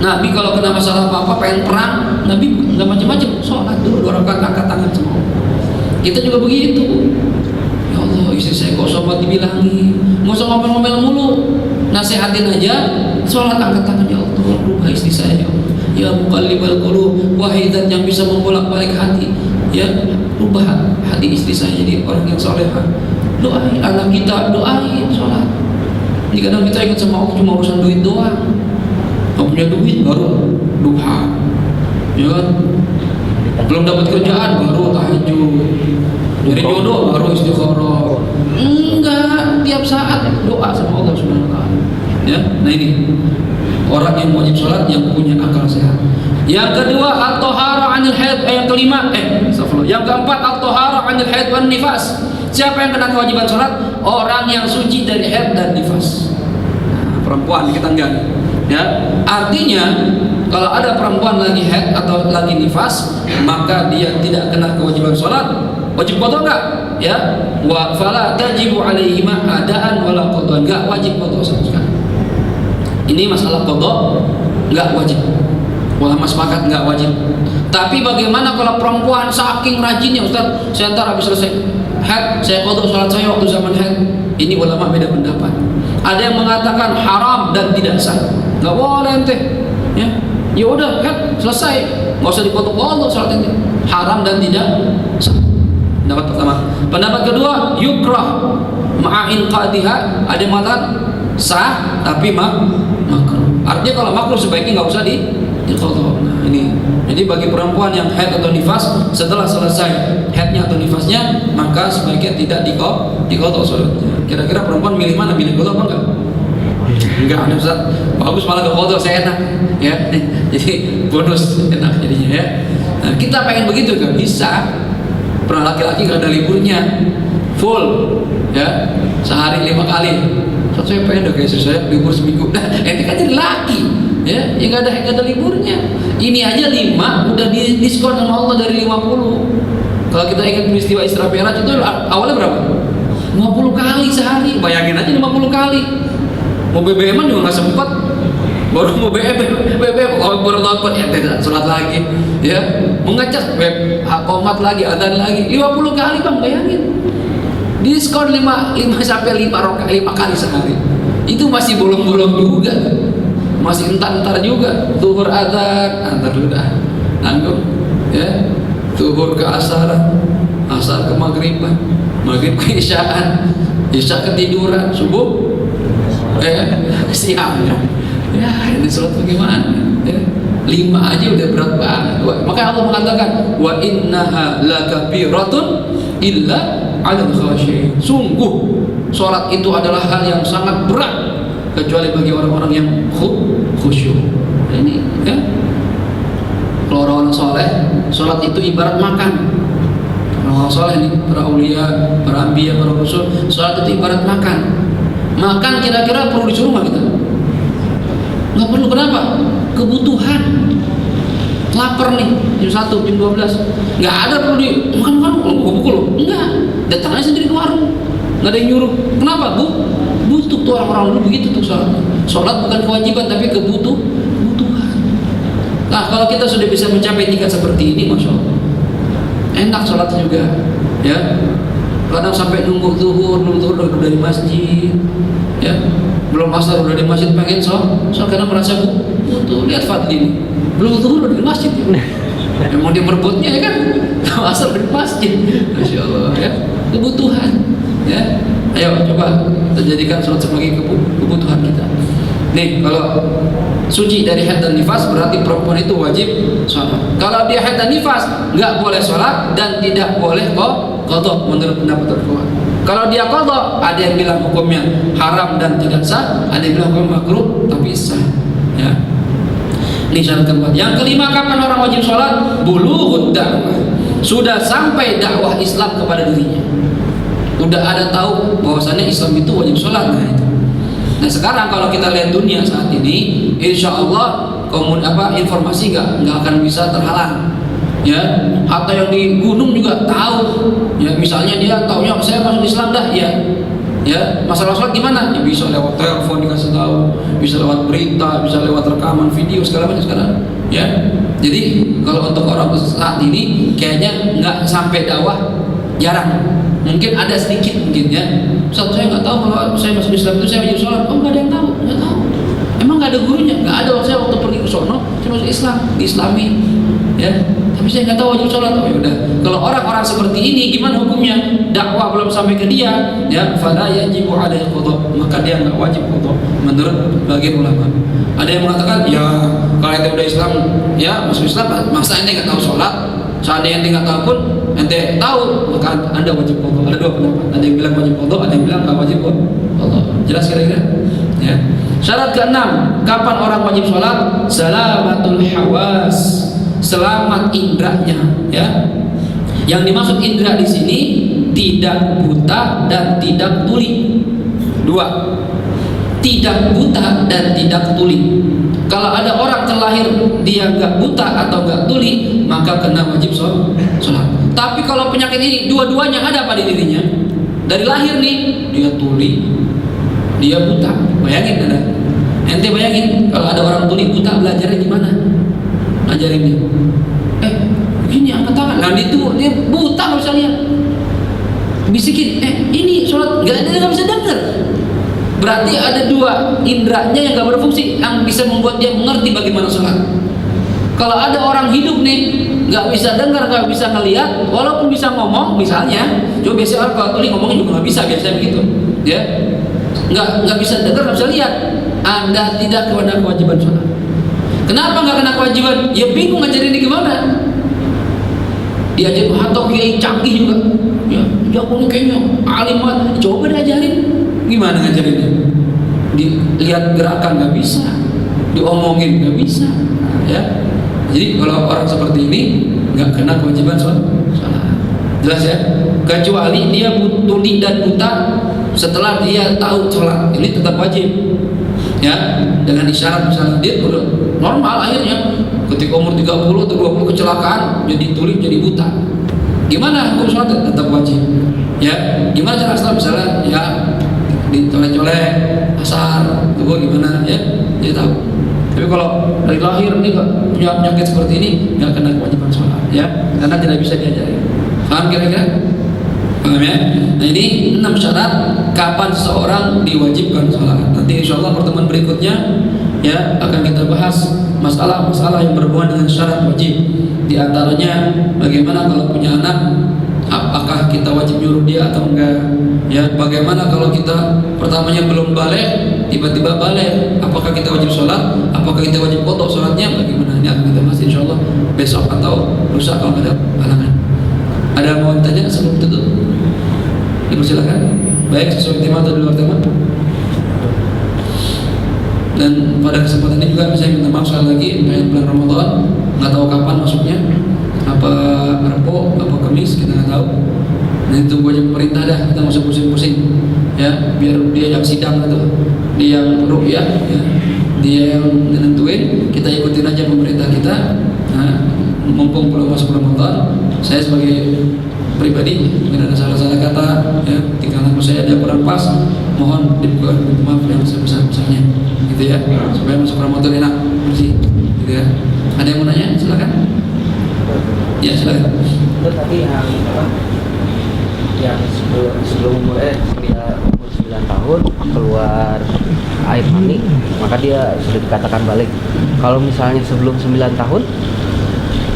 Nabi kalau kena masalah apa-apa, pengen perang, Nabi nggak macam-macam, sholat dulu 2 rakaat, angkat tangan sama Allah. Kita juga begitu. Ya Allah, istri saya kok sobat dibilangi, nggak usah ngomel-ngomel mulu, nasihatin aja, sholat angkat tangan, ya Allah, rubah istri saya, ya Allah. Ya muqallibal qulub, wahai zat yang bisa membolak-balik hati, ya rubah hati istri saya jadi orang yang salehah. Doain anak kita, doain sholat. Ini kadang kita ingat sama Allah cuma urusan duit doang. Nggak punya duit baru duha, ya kan? Belum dapat kerjaan baru tahajud, dari jodoh baru istikharah. Enggak, tiap saat doa sama Allah Subhanahu wa taala. Ya, nah ini orang yang wajib sholat yang punya akal sehat. Yang kedua, at-tahara 'anil haid. Yang kelima, yang keempat, at-tahara 'anil haid wan nifas. Siapa yang kena kewajiban sholat? Orang yang suci dari haid dan nifas. Nah, perempuan kita enggak. Ya, artinya kalau ada perempuan lagi haid atau lagi nifas, maka dia tidak kena kewajiban sholat. Wajib qadha enggak? Ya, wa fala tajibu alaihima adaan wala qadha, enggak wajib qadha sama sekali. Ini masalah qadha enggak wajib. Ulama sepakat enggak wajib. Tapi bagaimana kalau perempuan saking rajinnya, Ustaz, saya ntar habis selesai haid, saya qadha sholat saya waktu zaman haid. Ini ulama beda pendapat. Ada yang mengatakan haram dan tidak sah. Enggak boleh ente. Ya udah kan selesai, nggak usah dipotong-potong sholat ini, haram dan tidak sah. Pendapat pertama. Pendapat kedua, yukrah ma'in qadiha. Ada yang mengatakan sah tapi makruh. Artinya kalau makruh sebaiknya nggak usah diqadha. Nah, ini. Jadi bagi perempuan yang haid atau nifas, setelah selesai haidnya atau nifasnya, maka sebaiknya tidak diqadha sholatnya. Kira-kira perempuan milih mana? Milih qadha apa enggak? Enggak, ada Ustaz. Bagus malah ke foto, saya enak. Ya. Jadi bonus enak jadinya ya. Nah, kita pengen begitu kan? Bisa. Pernah laki-laki enggak ada liburnya. Full. Ya. Sehari 5 kali. Ustaz, saya pengen dong kayak saya libur seminggu. Nah, ini kan jadi laki. Ya, enggak ada liburnya. Ini aja 5 udah diskon sama Allah dari 50. Kalau kita ingat peristiwa Isra Mi'raj itu awalnya berapa? 50 kali sehari. Bayangin aja 50 kali. Mau BBM-an juga nggak sempat, baru mau BBM baru nonton ya tidak sholat lagi, ya, mau ngecas, komat lagi, adzan lagi, 50 kali bang, bayangin. diskon 5 sampai 5 kali sehari. Itu masih bolong-bolong juga, masih entar-entar juga. Zuhur adzan, antar udah nanggung ya. Zuhur ke asar, asar ke maghriban, maghrib ke isyaan, isya ketiduran, subuh siang ya. Ini sholat bagaimana ya? 5 aja udah berat banget. Maka Allah mengatakan wa innaha lakabiratun illa 'alal khashiyin. Sungguh sholat itu adalah hal yang sangat berat kecuali bagi orang-orang yang khusyuk. Ini ya, kalau orang-orang soleh, sholat itu ibarat makan. Orang-orang soleh ini, para aulia, para anbiya, para rasul, sholat itu ibarat makan. Makan kira-kira perlu disuruh nggak kita? Nggak perlu. Kenapa? Kebutuhan. Lapar nih, jam 1, jam 12, nggak ada perlu di makan pukul. Enggak, datang aja sendiri ke warung, nggak ada yang nyuruh. Kenapa? Butuh tuh orang-orang dulu begitu tuh sholat. Sholat bukan kewajiban tapi kebutuhan. Nah, kalau kita sudah bisa mencapai tingkat seperti ini, masya Allah, enak sholatnya juga ya. Kadang sampai nunggu zuhur, udah dari masjid ya, belum asar udah di masjid, pengen sholat karena merasa butuh. Lihat Fadli ini, belum zuhur udah di masjid ya. Emang dia merebutnya ya kan, asar udah di masjid, masya Allah ya. Kebutuhan ya. Ayo coba kita jadikan sholat sebagai kebutuhan kita. Nih, kalau suci dari haid dan nifas berarti perempuan itu wajib sholat. Kalau dia haid dan nifas nggak boleh sholat dan tidak boleh qadha menurut pendapat ulama. Kalau dia qadha, ada yang bilang hukumnya haram dan tidak sah, ada yang bilang hukum makruh tapi sah. Ya. Ini syarat keempat. Yang kelima, kapan orang wajib sholat? Bulughud dakwah. Sudah sampai dakwah Islam kepada dirinya. Udah ada tahu bahwasannya Islam itu wajib sholat. Nah itu. Nah sekarang kalau kita lihat dunia saat ini, insya Allah informasi nggak akan bisa terhalang. Ya, atau yang di gunung juga tahu. Ya, misalnya dia taunya saya masuk Islam dah, ya masalah sholat gimana? Ya bisa lewat telepon dikasih tahu, bisa lewat berita, bisa lewat rekaman video segala macam sekarang. Ya, jadi kalau untuk orang saat ini kayaknya nggak sampai dakwah, jarang. Mungkin ada sedikit mungkin ya. Ustaz, saya nggak tahu kalau saya masuk Islam itu saya wajib sholat. Oh, nggak ada yang tahu, nggak tahu. Emang nggak ada gurunya, nggak ada. Saya waktu pergi ke sono, saya masuk Islam, diislami, ya. Tapi saya nggak tahu wajib sholat. Oh ya udah. Kalau orang-orang seperti ini, gimana hukumnya? Dakwah belum sampai ke dia, ya. Fala yajibu alaihi qadha, maka dia nggak wajib qadha menurut bagian ulama. Ada yang mengatakan, ya kalau ente udah Islam, ya masuk Islam, masa ente nggak tahu sholat? Seandainya ente nggak tahu pun, ente tahu, maka anda wajib qadha. Ada dua pendapat. Ada yang bilang wajib qadha, ada yang bilang nggak wajib qadha. Jelas kira-kira? Ya. Syarat keenam, kapan orang wajib sholat? Salamatul hawas, selamat indranya. Ya. Yang dimaksud indra di sini tidak buta dan tidak tuli. Dua, tidak buta dan tidak tuli. Kalau ada orang terlahir dia nggak buta atau nggak tuli, maka kena wajib sholat. Tapi kalau penyakit ini dua-duanya ada pada dirinya, dari lahir nih dia tuli, dia buta. Bayangin ada, ente bayangin kalau ada orang tuli buta, belajarnya gimana? Ajarin dia. Begini angkat tangan. Nah dia buta nggak bisa lihat. Bisikin, ini sholat nggak bisa dengar. Berarti ada dua indranya yang gak berfungsi, yang bisa membuat dia mengerti bagaimana sholat. Kalau ada orang hidup nih, gak bisa dengar, gak bisa ngelihat, walaupun bisa ngomong, misalnya, coba biasanya orang kalau tuli ngomongnya juga gak bisa, biasanya begitu, ya, gak bisa dengar, gak bisa lihat, Anda tidak kena kewajiban sholat. Kenapa gak kena kewajiban? Ya bingung ngajarin ini gimana. Diajarin atau kiai canggih juga, ya, jago nih kayaknya alimat, coba diajarin. Gimana ngajarinnya? Dilihat gerakan nggak bisa, diomongin nggak bisa, ya. Jadi kalau orang seperti ini nggak kena kewajiban sholat. Jelas ya? Kecuali dia tuli dan buta setelah dia tahu sholat, ini tetap wajib, ya. Dengan isyarat misalnya dia udah normal akhirnya, ketika umur 30 atau 20 kecelakaan, jadi tuli jadi buta. Gimana hukum sholat? Tetap wajib, ya. Gimana cara sholat misalnya, ya dicolek-colek asar itu gimana ya dia tahu. Tapi kalau dari lahir ini nggak punya penyakit seperti ini, nggak kena kewajiban sholat, ya, karena tidak bisa diajari. Paham kira-kira? Paham ya? Nah ini 6 syarat kapan seseorang diwajibkan sholat. Nanti insya Allah pertemuan berikutnya ya akan kita bahas masalah-masalah yang berhubungan dengan syarat wajib. Di antaranya bagaimana kalau punya anak, apakah kita wajib nyuruh dia atau enggak? Ya, bagaimana kalau kita pertamanya belum balik, tiba-tiba balik, apakah kita wajib sholat? Apakah kita wajib qada sholatnya? Bagaimana? Ini akan kita bahas insya Allah besok atau lusa kalau ada halangan. Ada yang mau tanya sebelum tutup? Dipersilakan. Baik, sesuai tema atau di luar tema. Dan pada kesempatan ini juga saya minta maaf sekali lagi, bulan Ramadan nggak tahu kapan masuknya, apa Rabu, apa Kamis, kita nggak tahu. Nanti tunggu aja pemerintah dah, kita nggak usah pusing-pusing ya, biar dia yang sidang gitu, dia yang ruqyah ya, dia yang nentuin, kita ikutin aja pemerintah kita. Nah, mumpung belum masuk Ramadan, saya sebagai pribadi mungkin ada salah-salah kata ya, tingkalan saya ada kurang pas, mohon dibuka, maaf yang sebesar-besarnya gitu ya, supaya masuk Ramadan enak bersih gitu ya. Ada yang mau nanya? Silakan. Ya silakan. Itu tadi yang apa? Yang sebelum dia umur 9 tahun keluar air mani, maka dia sudah dikatakan balik. Kalau misalnya sebelum 9 tahun,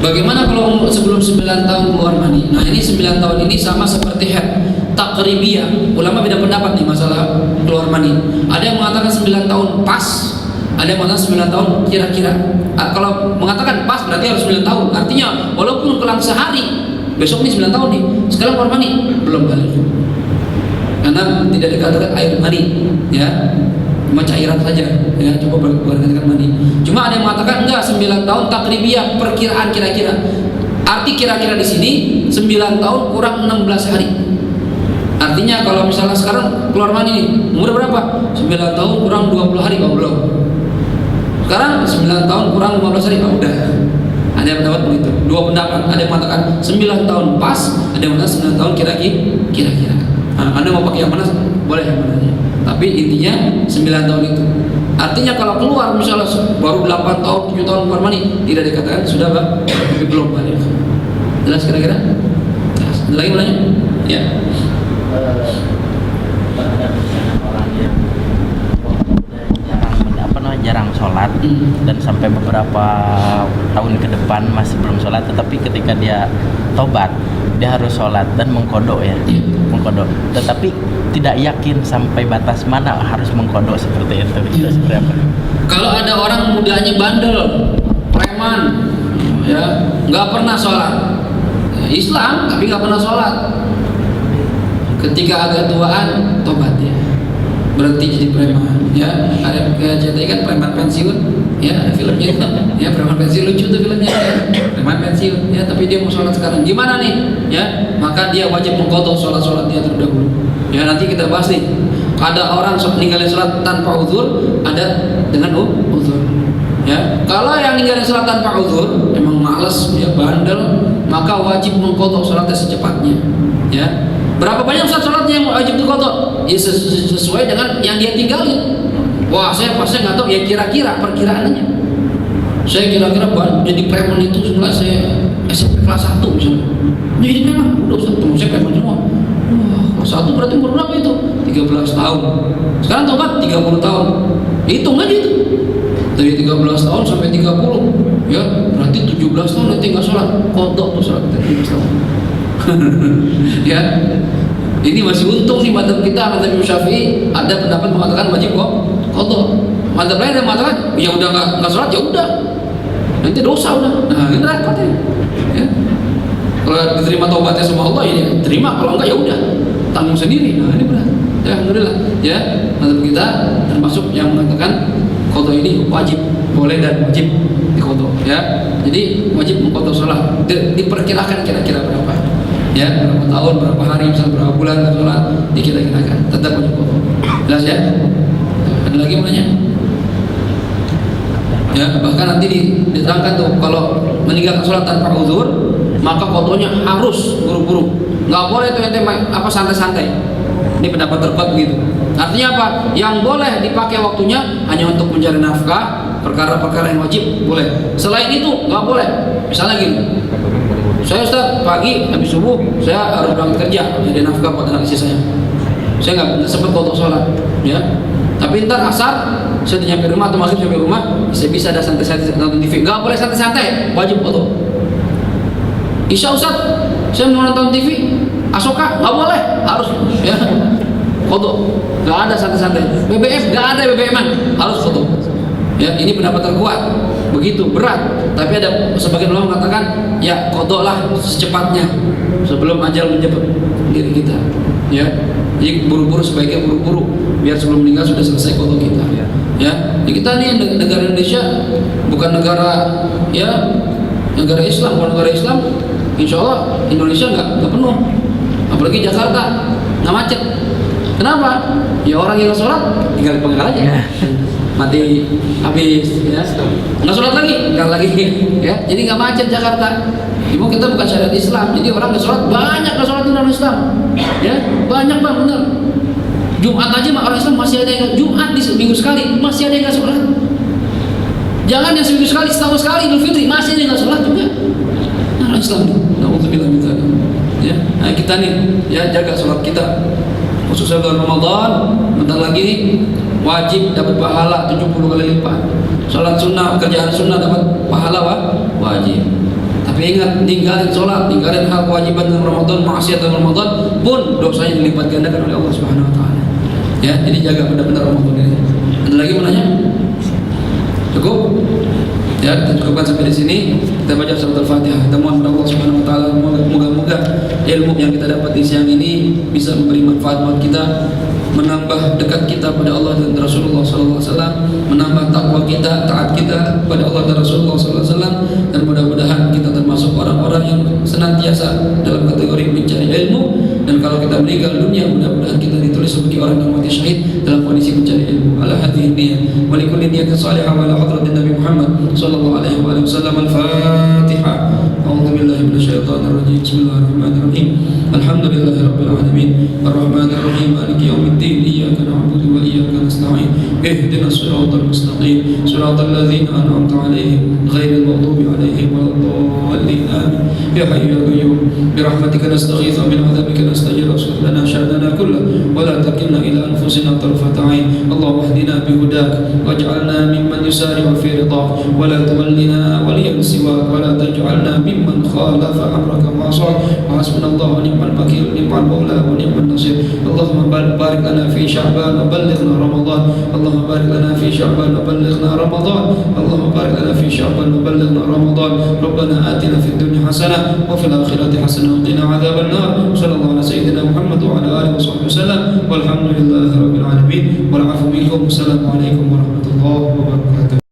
bagaimana kalau sebelum 9 tahun keluar mani? Nah ini 9 tahun ini sama seperti haid takribiyah. Ulama beda pendapat nih masalah keluar mani. Ada yang mengatakan 9 tahun pas, ada yang mengatakan 9 tahun kira-kira. Kalau mengatakan pas berarti harus 9 tahun. Artinya walaupun kelang sehari, besok nih 9 tahun nih, sekarang keluar mani belum balik. Karena tidak dikatakan air mani ya, cuma cairan saja ya, coba berkatakan mani. Cuma ada yang mengatakan enggak, 9 tahun takribiyah, perkiraan kira-kira. Arti kira-kira di sini 9 tahun kurang 16 hari. Artinya kalau misalnya sekarang keluar mani nih, umur berapa? 9 tahun kurang 20 hari, oh belum. Sekarang 9 tahun kurang 15 hari, oh udah. Ada yang pendapat begitu. Dua pendapat, ada yang mengatakan 9 tahun pas, ada yang mengatakan 9 tahun kira-kira. Nah, Anda mau pakai yang mana? Boleh yang mana. Tapi intinya 9 tahun itu. Artinya kalau keluar misalnya baru 8 tahun, 7 tahun keluar mani, tidak dikatakan sudah Pak, tapi belum balik. Jelas kira-kira? Jelas. Ada lagi mau nanya? Ya. terhadap orang yang jarang sholat dan sampai beberapa tahun ke depan masih belum sholat, tetapi ketika dia tobat dia harus sholat dan mengkodok ya, mengkodok, tetapi tidak yakin sampai batas mana harus mengkodok seperti itu. Itu seperti apa? Kalau ada orang mudanya bandel, preman, ya nggak pernah sholat, Islam tapi nggak pernah sholat, ketika agak tuaan tobat ya, berhenti jadi preman ya. Ada jadi kan preman pensiun ya, ada filmnya itu ya, preman pensiun, lucu tuh filmnya ya. Preman pensiun ya, tapi dia mau sholat sekarang gimana nih ya, maka dia wajib mengqadha sholat dia terdahulu ya. Nanti kita bahas nih, ada orang ninggalin sholat tanpa uzur, ada dengan uzur ya. Kalau yang ninggalin sholat tanpa uzur emang malas ya, bandel, maka wajib mengqadha sholatnya secepatnya ya. Berapa banyak sholatnya yang wajib diqadha? Ya sesuai dengan yang dia tinggalin. Wah, saya pasti nggak tahu ya, kira-kira perkiraannya. Saya kira-kira jadi preman itu setelah saya SMP kelas 1 misalnya. Jadi preman, udah teman saya preman semua. Wah, kelas 1 berarti umur berapa itu? 13 tahun. Sekarang tobat 30 tahun. Hitung aja itu. Dari 13 tahun sampai 30 ya, berarti 17 tahun nanti nggak sholat. Kodok tuh sholat 17 tahun. Ya, ini masih untung nih madzhab kita, madzhab Imam Syafi'i ada pendapat mengatakan wajib kok qadha. Madzhab lain yang mengatakan ya udah nggak sholat ya udah, nanti dosa udah. Nah ini repot ya. Kalau diterima taubatnya sama Allah ya terima, kalau enggak ya udah tanggung sendiri. Nah ini berat ya, alhamdulillah ya. Madzhab kita termasuk yang mengatakan qadha ini wajib, boleh dan wajib diqadha ya. Jadi wajib mengqadha sholat, diperkirakan kira-kira berapa ya, berapa tahun, berapa hari, misal berapa bulan nggak sholat, dikira-kirakan tetap wajib qadha. Jelas ya? Ada lagi mau nanya? Ya, bahkan nanti diterangkan tuh kalau meninggalkan sholat tanpa uzur, maka qadhanya harus buru-buru, nggak boleh tuh ente apa santai-santai. Ini pendapat terkuat begitu. Artinya apa? Yang boleh dipakai waktunya hanya untuk mencari nafkah, perkara-perkara yang wajib boleh. Selain itu nggak boleh. Misalnya gini, Saya Ustaz, pagi habis subuh saya harus berangkat kerja, jadi nafkah buat anak istri saya. Saya nggak sempat qada sholat, ya. Tapi ntar asar saya nyampe rumah atau maghrib sampai rumah, saya bisa ada santai-santai nonton TV. Nggak boleh santai-santai, wajib qada. Isya Ustaz, saya mau nonton TV, asoka nggak boleh, harus ya qada. Nggak ada santai-santai. BBM nggak ada BBM-an, harus qada. Ya, ini pendapat terkuat. Begitu berat, tapi ada sebagian ulama mengatakan ya qada secepatnya sebelum ajal menjemput diri kita, ya. Jadi buru-buru, sebaiknya buru-buru biar sebelum meninggal sudah selesai qada kita, ya. Jadi kita ini negara Indonesia bukan negara, ya, negara Islam. Kalau negara Islam, insya Allah Indonesia nggak penuh, apalagi Jakarta nggak macet. Kenapa? Ya orang yang sholat tinggal di penggal aja, mati habis, ya. Nggak sholat lagi, nggak lagi, ya. Jadi nggak macet Jakarta. Ibu kita bukan syariat Islam, jadi orang nggak sholat banyak, nggak sholat di dalam Islam, ya, banyak bang, bener. Jumat aja orang Islam masih ada yang Jumat di seminggu sekali masih ada yang nggak sholat. Jangan yang seminggu sekali, setahun sekali Idul Fitri masih ada yang nggak sholat juga. Nah, orang Islam tuh, na'udzubillah min dzalik, ya. Nah kita nih, ya, jaga sholat kita. Khususnya bulan Ramadan, bentar lagi nih, wajib dapat pahala 70 kali lipat. Sholat sunnah, kerjaan sunnah dapat pahala wajib. Tapi ingat, tinggalin sholat, tinggalin hal kewajiban dalam Ramadan, maksiat dalam Ramadan pun dosanya dilipat gandakan oleh Allah Subhanahu Wa Taala. Ya, jadi jaga benar-benar Ramadan ini. Ada lagi mau nanya? Cukup? Ya, kita cukupkan sampai di sini. Kita baca surat Al-Fatihah. Kita mohon kepada Allah Subhanahu Wa Taala, moga-moga ilmu yang kita dapat di siang ini bisa memberi manfaat buat kita, menambah dekat kita pada Allah dan Rasulullah SAW, menambah takwa kita, taat kita pada Allah dan Rasulullah SAW, dan mudah-mudahan kita termasuk orang-orang yang senantiasa dalam kategori mencari ilmu. Dan kalau kita meninggal dunia, mudah-mudahan kita ditulis sebagai orang yang mati syahid dalam kondisi mencari ilmu. Ala hadhihi niyyah wa likulli niyatin salihah wa ala hadratin Nabi Muhammad sallallahu alaihi wasallam. Al-Fatihah. A'udzu billahi minasyaitonir rajim. Bismillahirrahmanirrahim. Alhamdulillahi rabbil alamin. Arrahmanir rahim. Maliki yaumiddin. Iyyaka na'budu wa iyyaka nasta'in. Ihdinas siratal mustaqim. Siratal ladzina an'amta 'alaihim ghairil maghdubi 'alaihim waladdallin. Amin. Ya hayyu ya qayyum bi rahmatika nastaghitsu min 'adzabika نستجير واصلح لنا شأننا كله ولا تكلنا إلى أنفسنا طرفة عين. اللهم اهدنا بهداك واجعلنا ممن يسارع في رضاك ولا تولنا وليا سواك ولا تجعلنا ممن خالف أمرك وعصاك. وحسبنا الله ونعم الوكيل ونعم المولى ونعم النصير. اللهم بارك لنا في شعبان وبلغنا رمضان. اللهم بارك لنا في شعبان وبلغنا رمضان. اللهم بارك لنا في شعبان وبلغنا رمضان. ربنا آتنا في الدنيا حسنة وفي الآخرة حسنة وقنا عذاب النار. صلى الله على سيدنا محمد وعلى آله وصحبه وسلم والحمد لله رب العالمين والعفو منكم. السلام عليكم ورحمة الله وبركاته.